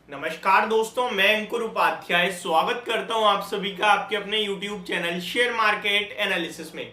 नमस्कार दोस्तों, मैं अंकुर उपाध्याय स्वागत करता हूं आप सभी का आपके अपने YouTube channel share market analysis में।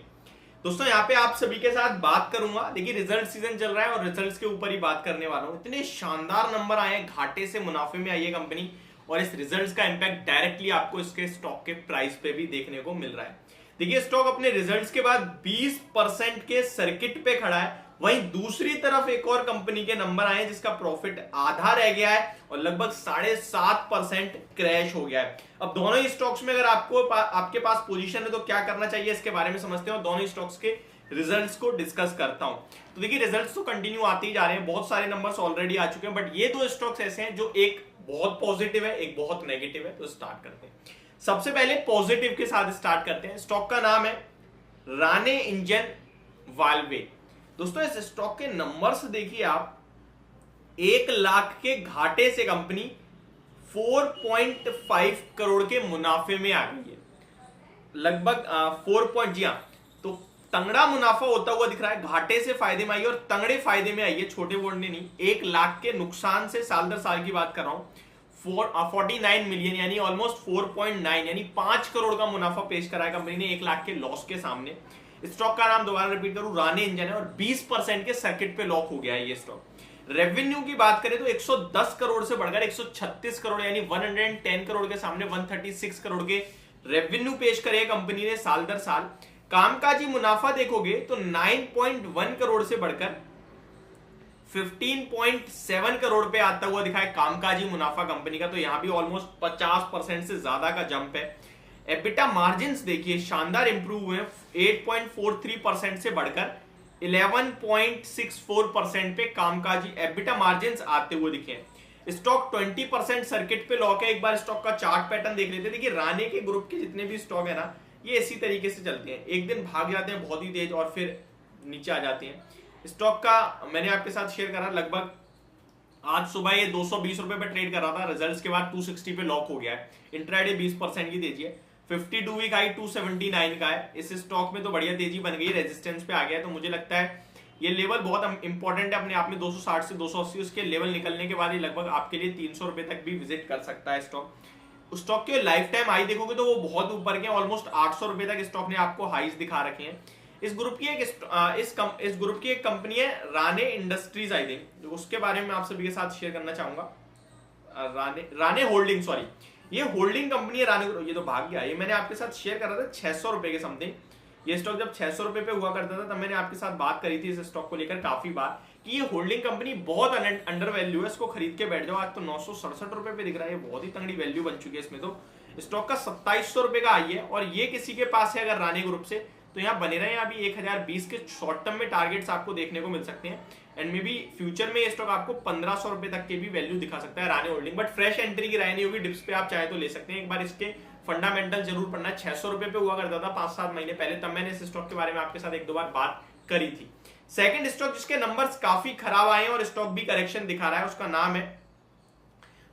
दोस्तों यहाँ पे आप सभी के साथ बात करूंगा। देखिए रिजल्ट सीजन चल रहा है और रिजल्ट्स के ऊपर ही बात करने वाला हूं। इतने शानदार नंबर आए हैं, घाटे से मुनाफे में आई है कंपनी और इस रिजल्ट्स का इंपैक्ट डायरेक्टली आपको इसके स्टॉक के प्राइस पे भी देखने को मिल रहा है। देखिए स्टॉक अपने रिजल्ट्स के बाद 20% के सर्किट पे खड़ा है। वहीं दूसरी तरफ एक और कंपनी के नंबर आए हैं जिसका प्रॉफिट आधा रह गया है और लगभग 7.5% क्रैश हो गया है। अब दोनों ही स्टॉक्स में अगर आपके पास पोजीशन है तो क्या करना चाहिए इसके बारे में समझते हैं और दोनों ही स्टॉक्स के रिजल्ट्स को डिस्कस करता हूं। तो देखिए रिजल्ट्स तो कंटिन्यू आते ही जा रहे हैं, बहुत सारे नंबर्स ऑलरेडी आ चुके हैं, बट ये दो स्टॉक्स ऐसे हैं जो एक बहुत पॉजिटिव है, एक बहुत नेगेटिव है। तो स्टार्ट करते हैं। सबसे पहले पॉजिटिव के साथ स्टार्ट करते हैं। स्टॉक का नाम है राणे इंजन वाल्वे। दोस्तों इस स्टॉक के नंबर्स देखिए आप, 1 लाख के घाटे से कंपनी 4.5 करोड़ के मुनाफे में आ गई है। लगभग 4 हाँ, तो तंगड़ा मुनाफा होता हुआ दिख रहा है। घाटे से फायदे में आई है और तंगड़े फायदे में आई है, छोटे बोर्ड ने नहीं। 1 लाख के नुकसान से साल दर साल की बात कर रहा हूं, 49 मिलियन यानी ऑलमोस्ट 4.9 यानी 5 करोड़ का मुनाफा पेश करा है कंपनी ने 1 लाख के लॉस के सामने। स्टॉक का नाम दोबारा रिपीट करूं, राणे इंजन है और 20% के सर्किट पे लॉक हो गया है ये स्टॉक। रेवेन्यू की बात करें तो 110 करोड़ से बढ़कर 136 करोड़ यानी 110 करोड़ के सामने 136 करोड़ के रेवेन्यू पेश करे कंपनी ने साल दर साल। कामकाजी मुनाफा देखोगे तो 9.1 करोड़ से बढ़कर 15.7 करोड़ पे आता हुआ दिखा है कामकाजी मुनाफा कंपनी का। तो यहां भी ऑलमोस्ट 50% से ज्यादा का जंप है। एबिटा मार्जिन्स देखिए शानदार इंप्रूव हुए, 8.43% से बढ़कर 11.64% पे कामकाजी एबिटा मार्जिन्स आते हुए दिखे। स्टॉक 20% सर्किट पे लॉक है। एक बार स्टॉक का चार्ट पैटर्न देख लेते हैं। देखिए राणे के ग्रुप के जितने भी स्टॉक है ना, ये इसी तरीके से चलते हैं, एक दिन भाग जाते हैं बहुत ही तेज और फिर नीचे आ जाते हैं। स्टॉक का मैंने आपके साथ शेयर करा, लगभग आज सुबह ये 220 रुपए पे ट्रेड कर रहा था, रिजल्ट्स के बाद 260 पे लॉक हो गया है। इंट्राडे 20% की तेजी है। 52 वीक हाई 279 का है। इस स्टॉक में तो बढ़िया तेजी बन गई, रेजिस्टेंस पे आ गया है। तो मुझे लगता है ये लेवल बहुत इंपॉर्टेंट है अपने आप में। 260 से 280 उसके लेवल निकलने के बाद ये लगभग आपके लिए 300 रुपए तक भी विजिट कर सकता है स्टॉक। स्टॉक के लाइफ टाइम हाई देखोगे तो वो बहुत ऊपर के, ऑलमोस्ट 800 रुपए तक स्टॉक ने आपको हाईज दिखा रखे हैं। इस ग्रुप की एक कंपनी है राणे इंडस्ट्रीज, आई थिंक, उसके बारे में आप सभी के साथ शेयर करना चाहूंगा। राणे होल्डिंग, सॉरी, ये होल्डिंग कंपनी है राणे। ये तो भाग गया। ये मैंने आपके साथ शेयर कर रहा था 600 रुपए के समथिंग। ये स्टॉक जब 600 रुपए पे हुआ करता था तब मैंने आपके साथ बात करी थी इस स्टॉक को लेकर काफी बार कि ये होल्डिंग कंपनी बहुत अंडर वैल्यू है, इसको खरीद के बैठ जाओ। आज तो 967 रुपए पे दिख रहा है, ये बहुत ही तंगड़ी वैल्यू बन चुकी है इसमें। तो स्टॉक का 2700 रुपए का आई है और ये किसी के पास है अगर राणे ग्रुप से, तो यहाँ बने रहे। अभी 1020 के शॉर्ट टर्म में टारगेट्स आपको देखने को मिल सकते हैं एंड मे बी फ्यूचर में ये स्टॉक आपको 1500 रुपए तक के भी वैल्यू दिखा सकता है Rane holding. But fresh entry की राय नहीं होगी, डिप्स पे आप चाहे तो ले सकते हैं। एक बार इसके फंडामेंटल जरूर पढ़ना है। 600 रुपए पे हुआ करता था 5-7 महीने पहले, तब मैंने इस स्टॉक के बारे में आपके साथ 1-2 बार बात करी थी। सेकंड स्टॉक जिसके नंबर्स काफी खराब आए हैं और स्टॉक भी करेक्शन दिखा रहा है, उसका नाम है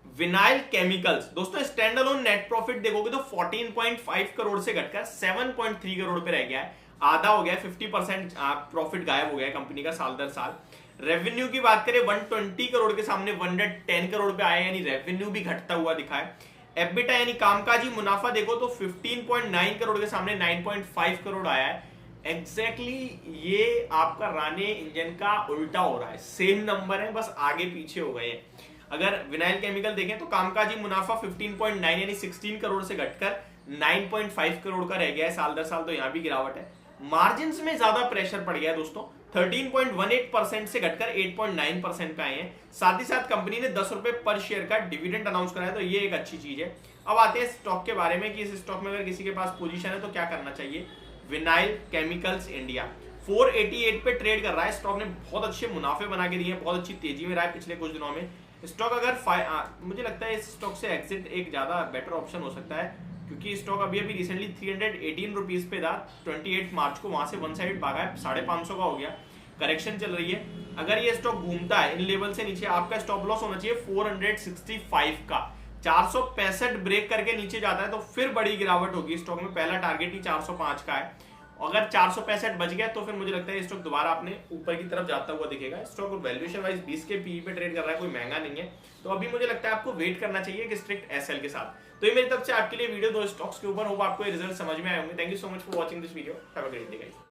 विनाइल केमिकल्स। दोस्तों स्टैंड अलोन नेट प्रॉफिट देखोगे तो 14.5 करोड़ से घटकर 7.3 करोड़ पे रह गया है, आधा हो गया। 50% प्रॉफिट गायब हो गया है कंपनी का साल दर साल। रेवेन्यू की बात करें 120 करोड़ के सामने 110 करोड़ पे आया, यानी रेवेन्यू भी घटता हुआ दिखा है। एबिटा यानी कामकाजी मुनाफा देखो तो 15.9 करोड़ के सामने 9.5 करोड़ आया है। एग्जैक्टली ये आपका राणे इंजन का उल्टा हो रहा है, सेम नंबर है बस आगे पीछे हो गए हैं। अगर विनाइल केमिकल देखें तो कामकाजी मुनाफा 15.9 यानी 16 करोड़ से घटकर 9.5 करोड़ का रह गया है साल दर साल। तो यहां भी गिरावट है। मार्जिन्स में ज्यादा प्रेशर पड़ गया है दोस्तों, 13.18% से घटकर 8.9% पे आए हैं। साथ ही साथ कंपनी ने 10 रुपए पर शेयर का डिविडेंड अनाउंस कराया, तो ये एक अच्छी चीज है। अब आते हैं स्टॉक के बारे में कि इस स्टॉक में अगर किसी के पास पोजीशन है तो क्या करना चाहिए। विनाइल केमिकल्स इंडिया 488 पे ट्रेड कर रहा है। स्टॉक ने बहुत अच्छे मुनाफे बना के दिए, बहुत अच्छी तेजी में रहा है पिछले कुछ दिनों में। स्टॉक अगर मुझे लगता है इस स्टॉक से एग्जिट एक ज्यादा बेटर ऑप्शन हो सकता है, क्योंकि स्टॉक अभी रिसेंटली 318 रुपीज पे था 28 मार्च को, वहां से वन साइड भागा है, 550 का हो गया। करेक्शन चल रही है। अगर ये स्टॉक घूमता है इन लेवल से नीचे, आपका स्टॉप लॉस होना चाहिए 465 का। 465 ब्रेक करके नीचे जाता है तो फिर बड़ी गिरावट होगी स्टॉक में। पहला टारगेट ही 405 का है अगर 465 बच गया तो फिर मुझे लगता है स्टॉक दोबारा अपने ऊपर की तरफ जाता हुआ दिखेगा। स्टॉक वैल्यूएशन वाइज 20 के पीई पे ट्रेड कर रहा है, कोई महंगा नहीं है। तो अभी मुझे लगता है आपको वेट करना चाहिए कि स्ट्रिक्ट एसएल के साथ। तो ये मेरी तरफ से आपके लिए वीडियो 2 स्टॉक्स के ऊपर, होप आपको ये रिजल्ट समझ में आए होंगे। Thank you so much for watching this video, have a great day guys.